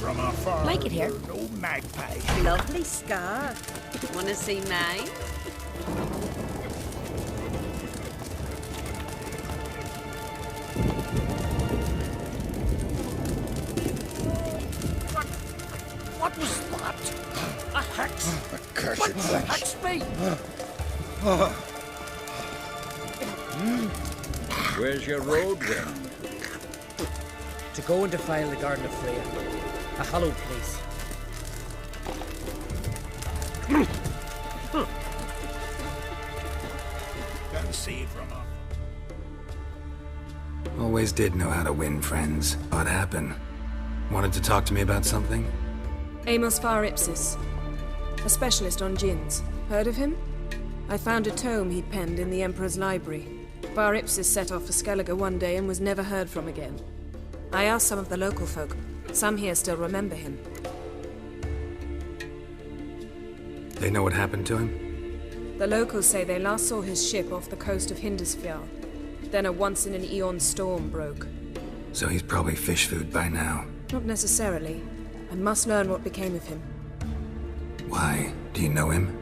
from afar. Like it here. No magpie. Lovely scar. Wanna see mine? What was that? A hex? A cursed What wench. hexed me? Where's your road, then? To go and defile the Garden of Freya. A hallowed place. Can see from afar. Always did know how to win friends. What happened? Wanted to talk to me about something? Amos Ypsis, a specialist on Djinns. Heard of him? I found a tome he'd penned in the Emperor's library. Ypsis set off for Skellige one day and was never heard from again. I asked some of the local folk. Some here still remember him. They know what happened to him? The locals say they last saw his ship off the coast of Hindisfjall. Then a once-in-an-eon storm broke. So he's probably fish food by now. Not necessarily. I must learn what became of him. Why? Do you know him?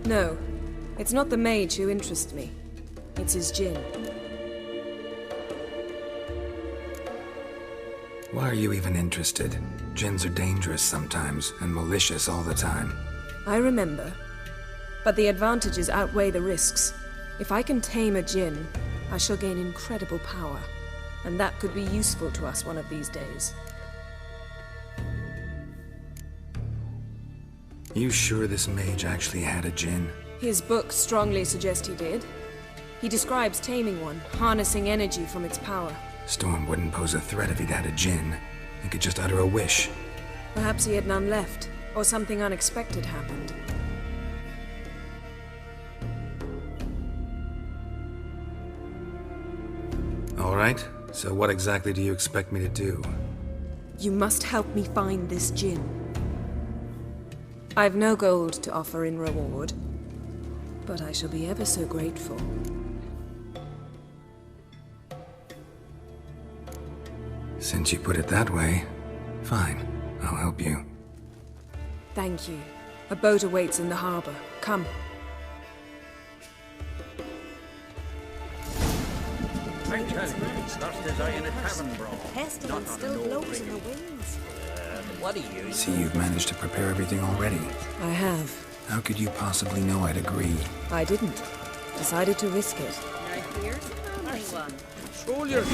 No, it's not the mage who interests me. It's his Djinn. Why are you even interested? Djinns are dangerous sometimes, and malicious all the time. I remember. But the advantages outweigh the risks. If I can tame a Djinn, I shall gain incredible power. And that could be useful to us one of these days. You sure this mage actually had a Djinn? His books strongly suggest he did. He describes taming one, harnessing energy from its power. Storm wouldn't pose a threat if he'd had a Djinn. He could just utter a wish. Perhaps he had none left, or something unexpected happened. All right, so what exactly do you expect me to do? You must help me find this Djinn. I've no gold to offer in reward, but I shall be ever so grateful. Since you put it that way, fine, I'll help you. Thank you. A boat awaits in the harbor. Come. I tell you, it's not as I in a tavern brawl. Pestilence still blows in the winds. What are you? See, you've managed to prepare everything already. I have. How could you possibly know I'd agree? I didn't. Decided to risk it. Now here's the only one. Roll your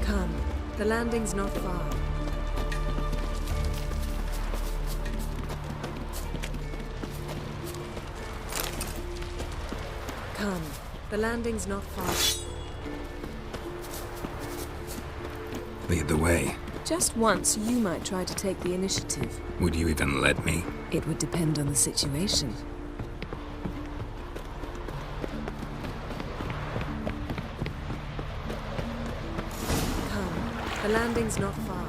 Come. The landing's not far. Come. The landing's not far. Lead the way. Just once, you might try to take the initiative. Would you even let me? It would depend on the situation. Come. The landing's not far.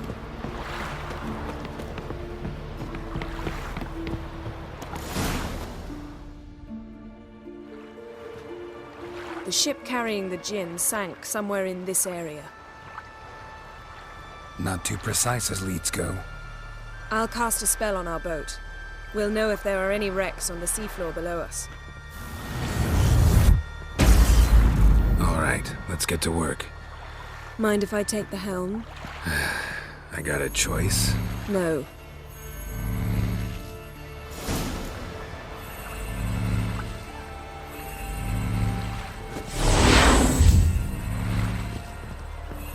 The ship carrying the Djinn sank somewhere in this area. Not too precise as leads go. I'll cast a spell on our boat. We'll know if there are any wrecks on the seafloor below us. All right, let's get to work. Mind if I take the helm? I got a choice. No.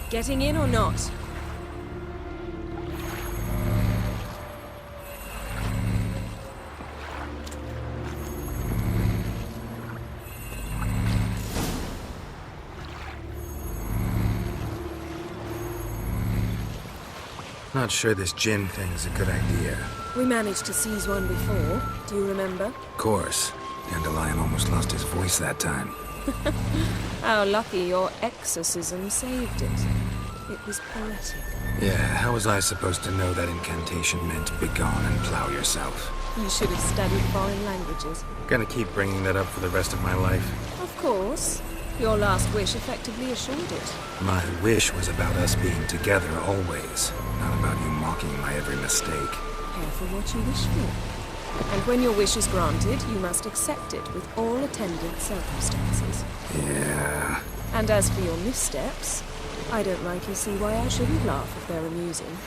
Getting in or not? Not sure this Djinn thing's a good idea. We managed to seize one before. Do you remember? Of course. Dandelion almost lost his voice that time. How lucky your exorcism saved it. It was poetic. Yeah, how was I supposed to know that incantation meant bygone and plow yourself? You should have studied foreign languages. Gonna keep bringing that up for the rest of my life. Of course. Your last wish effectively assured it. My wish was about us being together always, not about you mocking my every mistake. Careful what you wish for. And when your wish is granted, you must accept it with all attendant circumstances. Yeah. And as for your missteps, I don't rightly see why I shouldn't laugh if they're amusing.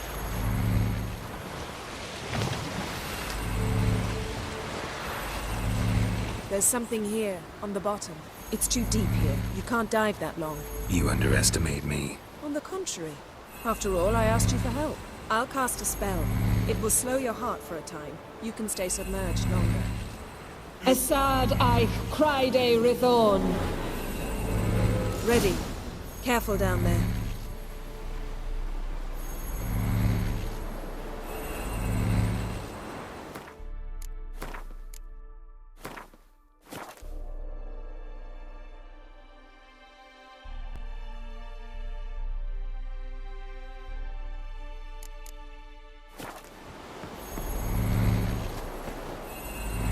There's something here, on the bottom. It's too deep here. You can't dive that long. You underestimate me. On the contrary. After all, I asked you for help. I'll cast a spell. It will slow your heart for a time. You can stay submerged longer. Assad I cried a Rithorn. Ready. Careful down there.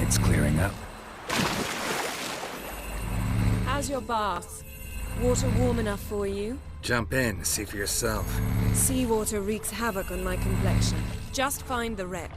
It's clearing up. How's your bath? Water warm enough for you? Jump in, see for yourself. Seawater wreaks havoc on my complexion. Just find the wreck.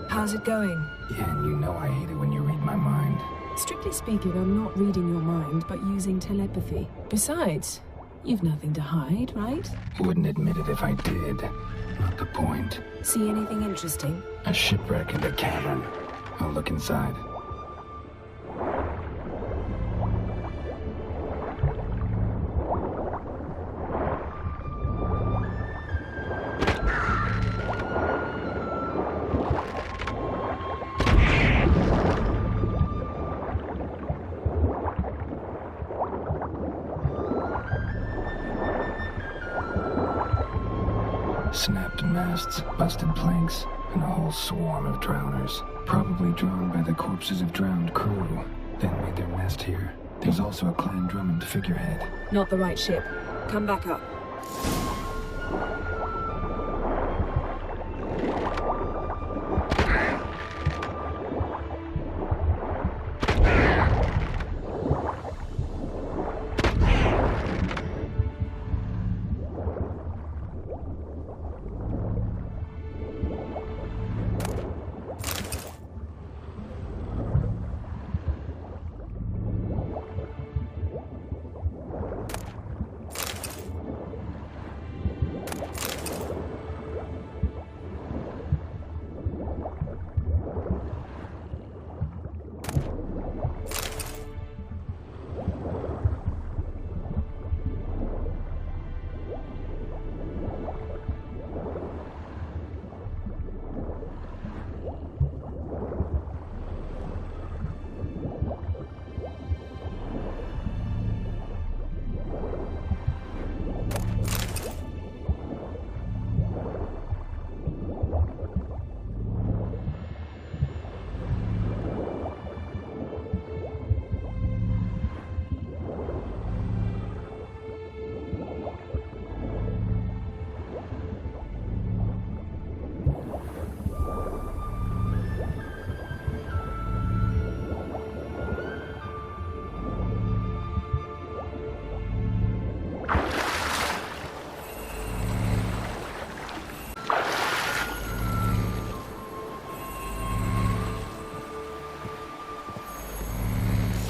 How's it going? Yeah, and you know I hate it when you read my mind. Strictly speaking, I'm not reading your mind, but using telepathy. Besides, you've nothing to hide, right? Wouldn't admit it if I did. Not the point. See anything interesting? A shipwreck and a cavern. I'll look inside. Snapped masts, busted planks, and a whole swarm of drowners. Probably drawn by the corpses of drowned crew, then made their nest here. There's also a Clan Drummond figurehead. Not the right ship. Come back up.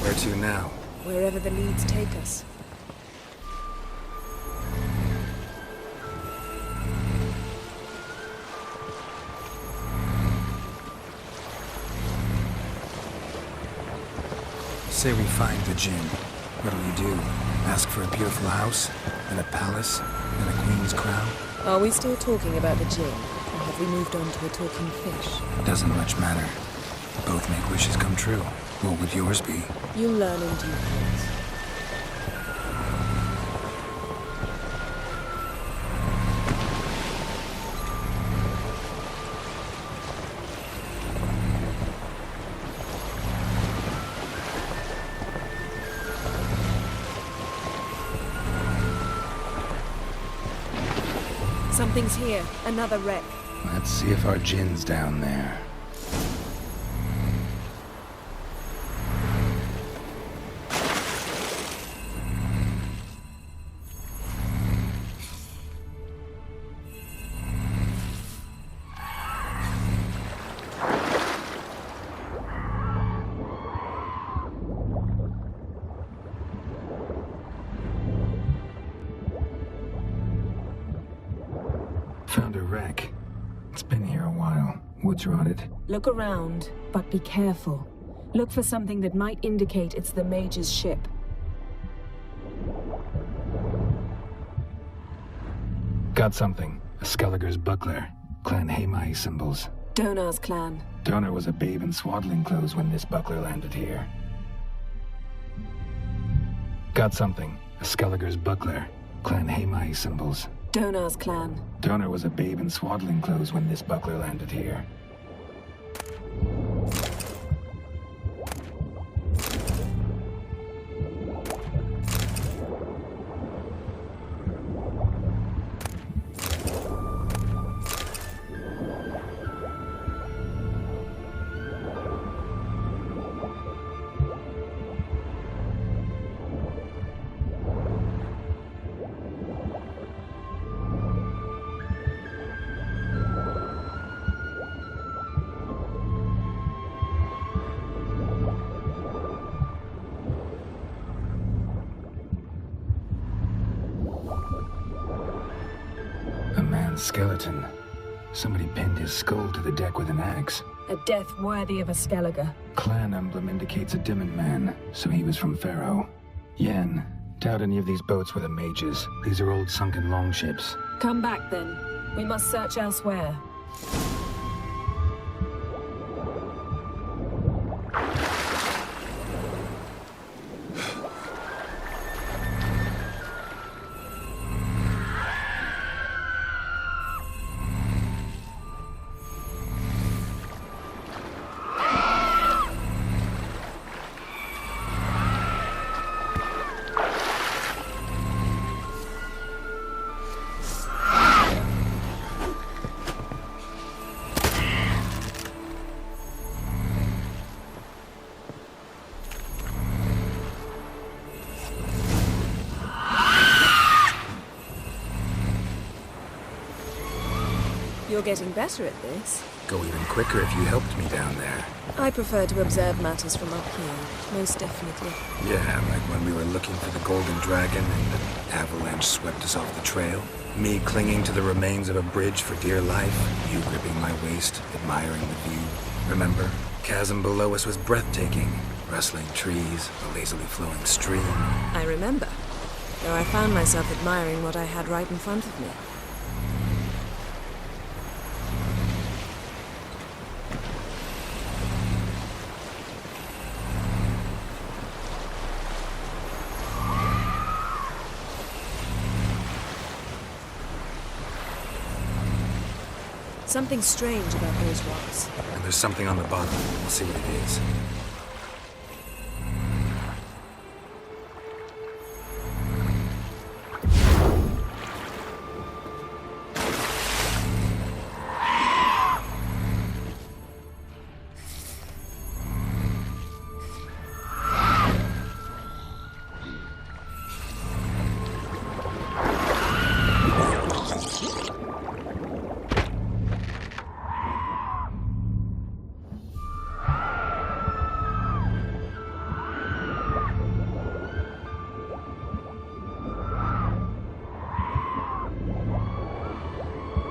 Where to now? Wherever the leads take us. Say we find the Djinn. What'll you do? Ask for a beautiful house? And a palace? And a queen's crown? Are we still talking about the Djinn? Or have we moved on to a talking fish? Doesn't much matter. Both make wishes come true. What would yours be? You'll learn in due course. Something's here. Another wreck. Let's see if our Djinn's down there. Found a wreck. It's been here a while. Wood's rotted. Look around, but be careful. Look for something that might indicate it's the mage's ship. Got something. A Skellige's buckler. Clan Heymaey symbols. Donar's clan. Donar was a babe in swaddling clothes when this buckler landed here. Got something. A Skellige's buckler. Clan Heymaey symbols. Donar's clan. Donar was a babe in swaddling clothes when this buckler landed here. Skeleton. Somebody pinned his skull to the deck with an axe. A death worthy of a Skellige. Clan emblem indicates a Djinn man, so he was from Pharaoh. Yenn. Doubt any of these boats were the mages. These are old sunken longships. Come back then. We must search elsewhere. You're getting better at this. Go even quicker if you helped me down there. I prefer to observe matters from up here, most definitely. Yeah, like when we were looking for the golden dragon and an avalanche swept us off the trail. Me clinging to the remains of a bridge for dear life. You gripping my waist, admiring the view. Remember? Chasm below us was breathtaking. Rustling trees, a lazily flowing stream. I remember, though I found myself admiring what I had right in front of me. Something strange about those rocks. And there's something on the bottom. We'll see what it is.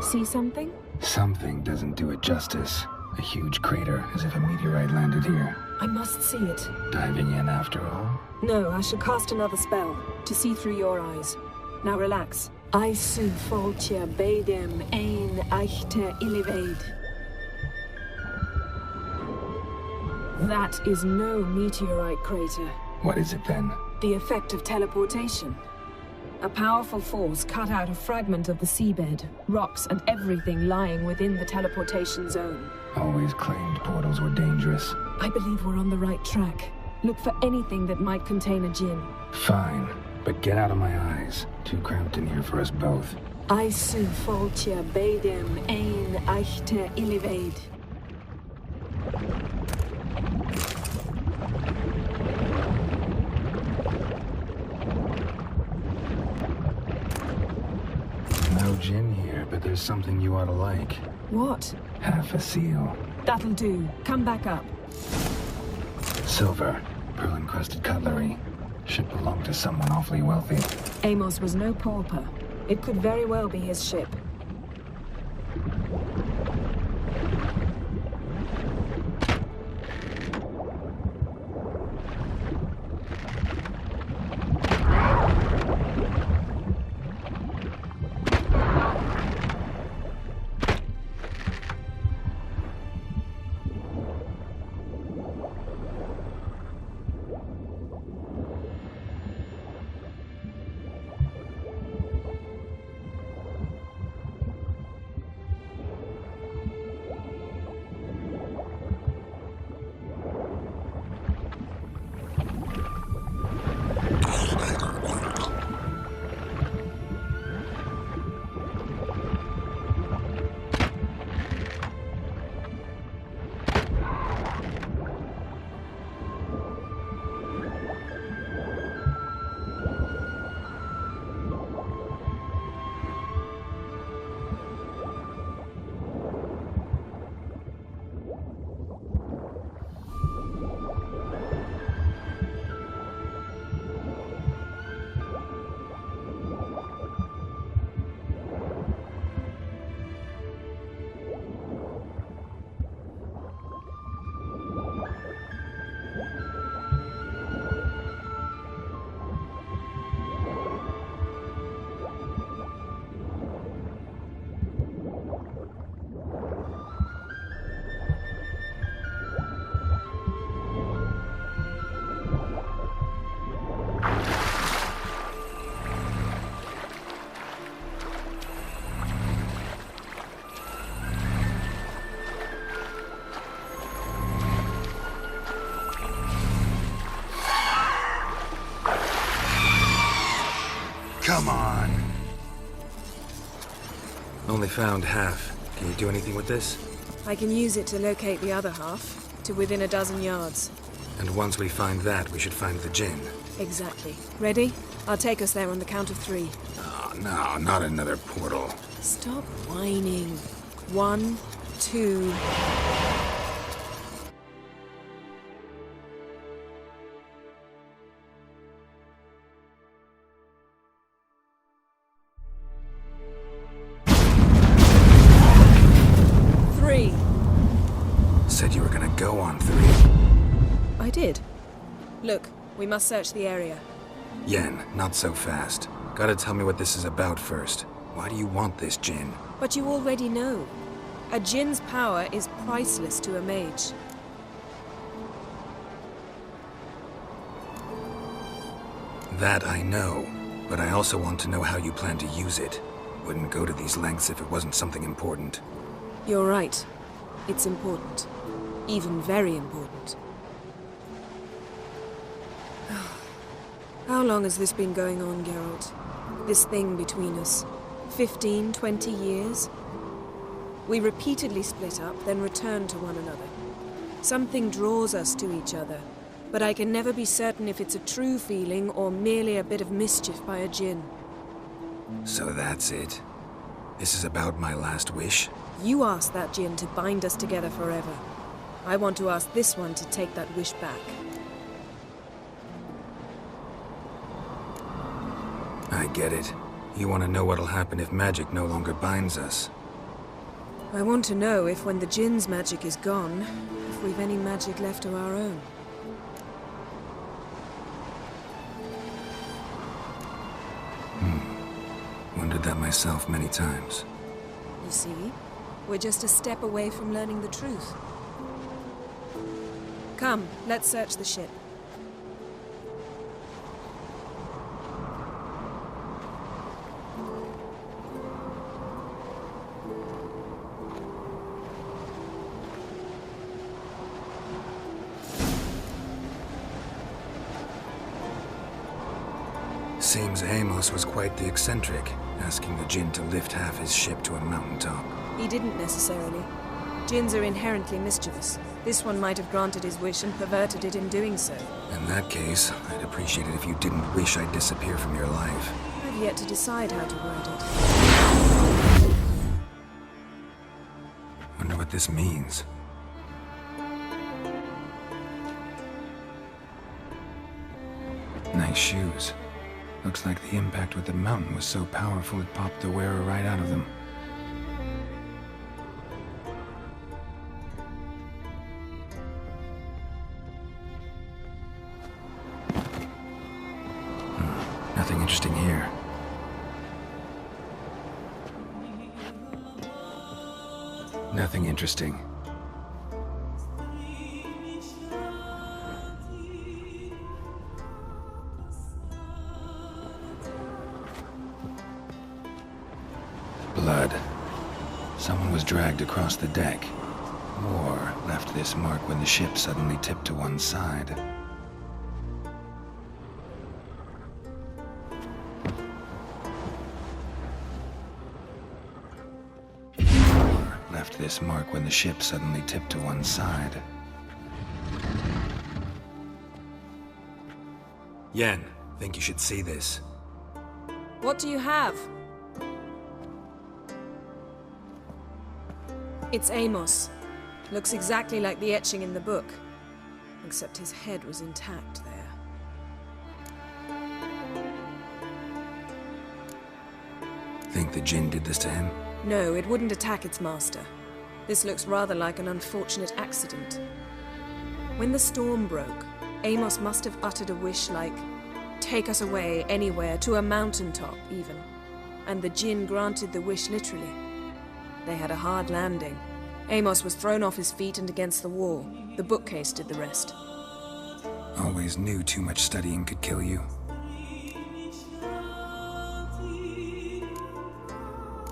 See something? Something doesn't do it justice. A huge crater, as if a meteorite landed here. I must see it. Diving in after all? No, I should cast another spell, to see through your eyes. Now relax. I su foltje bedem ein echte illiveid. That is no meteorite crater. What is it then? The effect of teleportation. A powerful force cut out a fragment of the seabed, rocks and everything lying within the teleportation zone. Always claimed portals were dangerous. I believe we're on the right track. Look for anything that might contain a Djinn. Fine, but get out of my eyes. Too cramped in here for us both. Aisu foltia beidem ein eichte illiveid. No Djinn here, but there's something you ought to like. What? Half a seal. That'll do. Come back up. Silver. Pearl-encrusted cutlery. Should belong to someone awfully wealthy. Amos was no pauper. It could very well be his ship. Come on. Only found half. Can you do anything with this? I can use it to locate the other half, to within a dozen yards. And once we find that, we should find the Djinn. Exactly. Ready? I'll take us there on the count of 3. Oh, no, not another portal. Stop whining. 1, 2... Said you were gonna go on 3. I did. Look, we must search the area. Yenn, not so fast. Gotta tell me what this is about first. Why do you want this Djinn? But you already know. A Djinn's power is priceless to a mage. That I know, but I also want to know how you plan to use it. Wouldn't go to these lengths if it wasn't something important. You're right. It's important. Even very important. How long has this been going on, Geralt? This thing between us? 15, 20 years? We repeatedly split up, then returned to one another. Something draws us to each other, but I can never be certain if it's a true feeling or merely a bit of mischief by a Djinn. So that's it? This is about my last wish? You asked that Djinn to bind us together forever. I want to ask this one to take that wish back. I get it. You want to know what'll happen if magic no longer binds us. I want to know if when the Djinn's magic is gone, if we've any magic left of our own. Wondered that myself many times. You see? We're just a step away from learning the truth. Come, let's search the ship. Seems Amos was quite the eccentric, asking the Djinn to lift half his ship to a mountaintop. He didn't necessarily. Djinns are inherently mischievous. This one might have granted his wish and perverted it in doing so. In that case, I'd appreciate it if you didn't wish I'd disappear from your life. I've yet to decide how to word it. Wonder what this means. Nice shoes. Looks like the impact with the mountain was so powerful it popped the wearer right out of them. Nothing interesting here. Nothing interesting. Blood. Someone was dragged across the deck, or left this mark when the ship suddenly tipped to one side. Left this mark when the ship suddenly tipped to one side. Yenn, think you should see this. What do you have? It's Amos. Looks exactly like the etching in the book. Except his head was intact there. Think the Djinn did this to him? No, it wouldn't attack its master. This looks rather like an unfortunate accident. When the storm broke, Amos must have uttered a wish like, "Take us away, anywhere, to a mountaintop, even." And the Djinn granted the wish literally. They had a hard landing. Amos was thrown off his feet and against the wall. The bookcase did the rest. Always knew too much studying could kill you.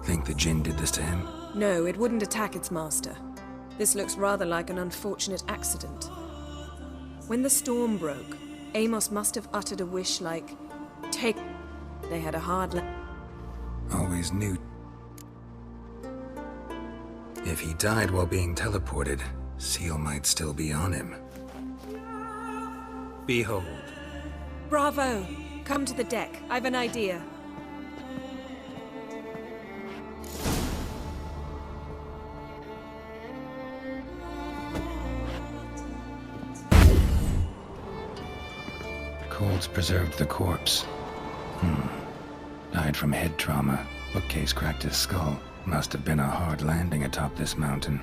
Think the Djinn did this to him? No, it wouldn't attack its master. This looks rather like an unfortunate accident. When the storm broke, Amos must have uttered a wish like, "Take..." They had a hard Always knew. If he died while being teleported, Seal might still be on him. Behold. Bravo! Come to the deck. I've an idea. Cold's preserved the corpse. Died from head trauma. Bookcase cracked his skull. Must have been a hard landing atop this mountain.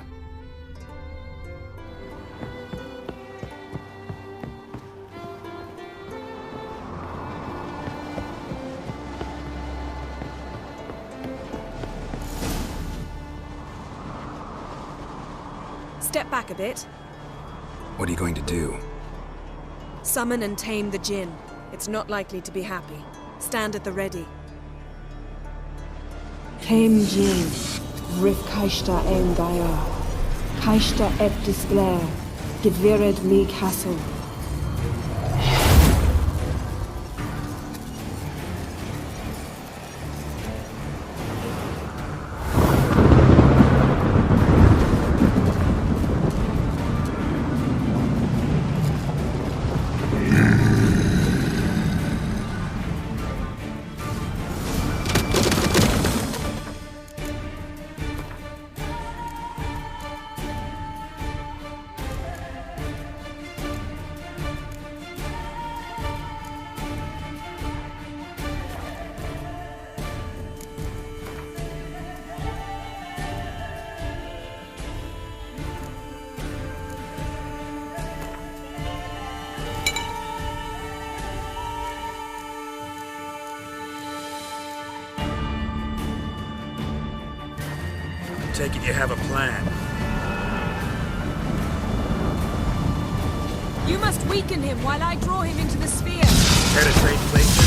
Step back a bit. What are you going to do? Summon and tame the Djinn. It's not likely to be happy. Stand at the ready. Came Djinn, Rif Kaishta ein Gaia, Kaishta ep disglair, Gedvired me castle. Take it you have a plan. You must weaken him while I draw him into the sphere. Care to trade places?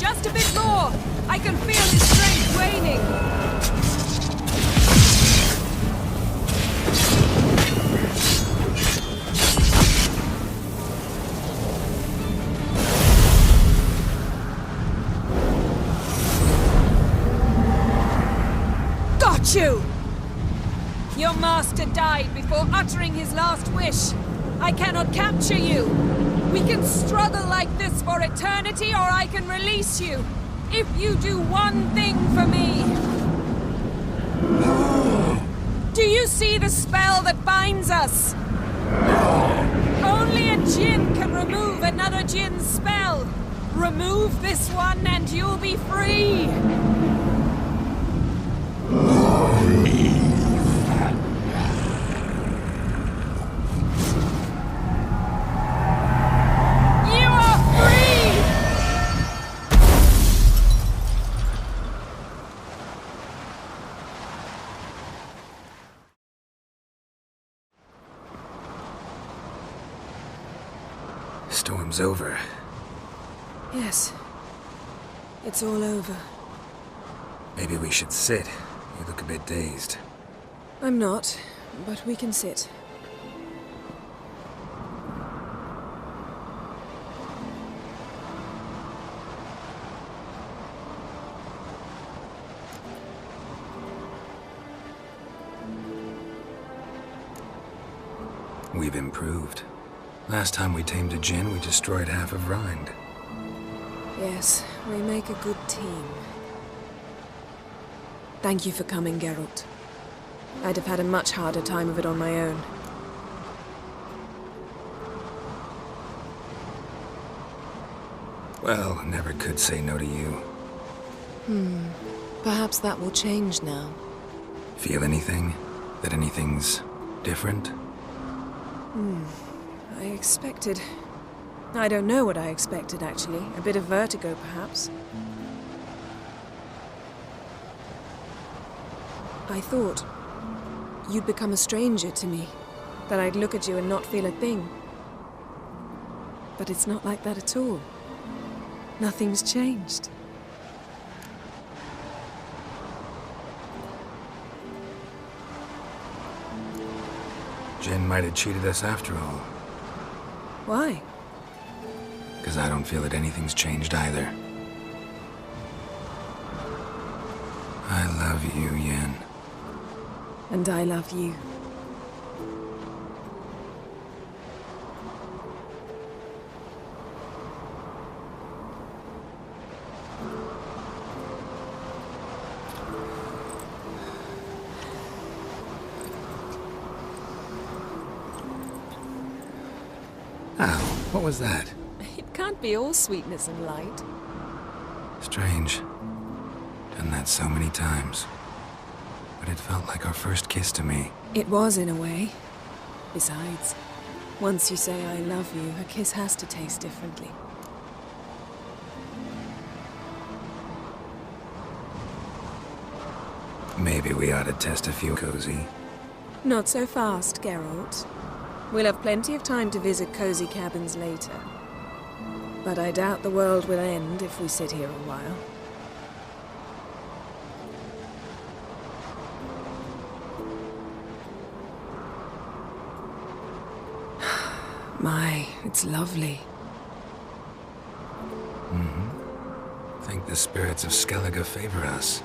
Just a bit more! I can feel his strength waning! got you! Your master died before uttering his last wish. I cannot capture you. We can struggle like this for eternity, or I can release you. If you do one thing for me. Do you see the spell that binds us? Only a Djinn can remove another Djinn's spell. Remove this one and you'll be free. You are free! Storm's over. Yes. It's all over. Maybe we should sit. You look a bit dazed. I'm not, but we can sit. We've improved. Last time we tamed a Djinn, we destroyed half of Rind. Yes, we make a good team. Thank you for coming, Geralt. I'd have had a much harder time of it on my own. Well, never could say no to you. Perhaps that will change now. Feel anything? That anything's different? I expected... I don't know what I expected, actually. A bit of vertigo, perhaps. I thought you'd become a stranger to me. That I'd look at you and not feel a thing. But it's not like that at all. Nothing's changed. Djinn might have cheated us after all. Why? Because I don't feel that anything's changed either. I love you, Yenn. And I love you. Ow, what was that? It can't be all sweetness and light. Strange. Done that so many times. But it felt like our first kiss to me. It was, in a way. Besides, once you say I love you, a kiss has to taste differently. Maybe we ought to test a few cozy. Not so fast, Geralt. We'll have plenty of time to visit cozy cabins later. But I doubt the world will end if we sit here a while. My, it's lovely. Think the spirits of Skellige favor us.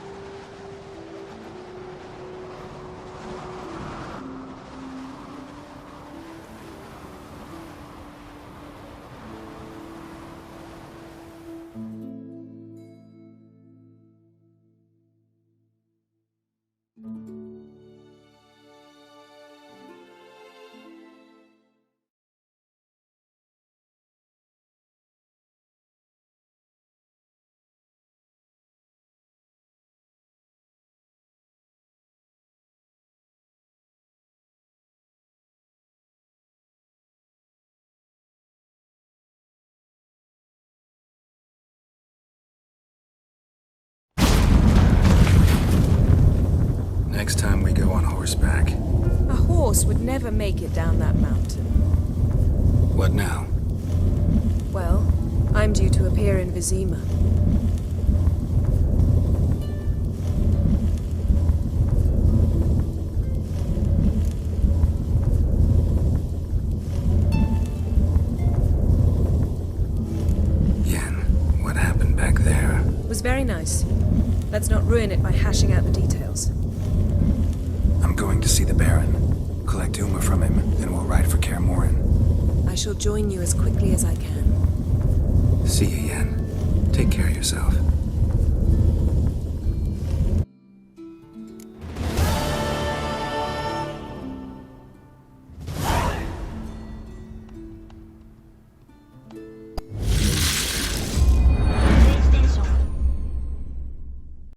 Next time we go on horseback. A horse would never make it down that mountain. What now? Well, I'm due to appear in Vizima. Yenn, what happened back there? It was very nice. Let's not ruin it by hashing out the details. going to see the Baron. Collect Uma from him, and we'll ride for Kaer Morhen. I shall join you as quickly as I can. See you, Yenn. Take care of yourself.